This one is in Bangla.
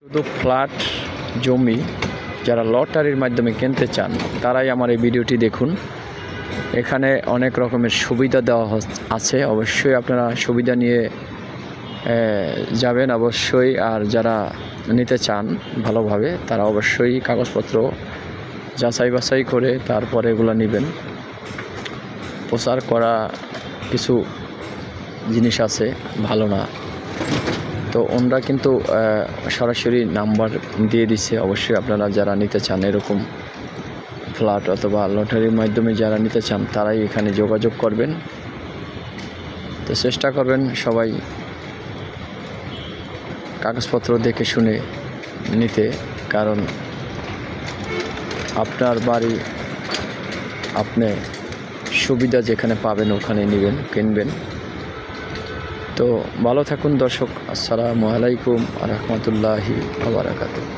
শুধু ফ্ল্যাট জমি যারা লটারির মাধ্যমে কিনতে চান তারাই আমার এই ভিডিওটি দেখুন। এখানে অনেক রকমের সুবিধা দেওয়া আছে, অবশ্যই আপনারা সুবিধা নিয়ে যাবেন অবশ্যই। আর যারা নিতে চান ভালোভাবে তারা অবশ্যই কাগজপত্র যাচাই বাছাই করে তারপরে এগুলো নেবেন। প্রচার করা কিছু জিনিস আছে ভালো না, তো ওনারা কিন্তু সরাসরি নাম্বার দিয়ে দিচ্ছে। অবশ্যই আপনারা যারা নিতে চান এরকম ফ্ল্যাট অথবা লটারির মাধ্যমে যারা নিতে চান তারাই এখানে যোগাযোগ করবেন। তো চেষ্টা করবেন সবাই কাগজপত্র দেখে শুনে নিতে, কারণ আপনার বাড়ি আপনি সুবিধা যেখানে পাবেন ওখানে নেবেন, কিনবেন। তো ভালো থাকুন দর্শক। আসসালামু আলাইকুম ওয়া রাহমাতুল্লাহি ওয়া বারাকাতুহু।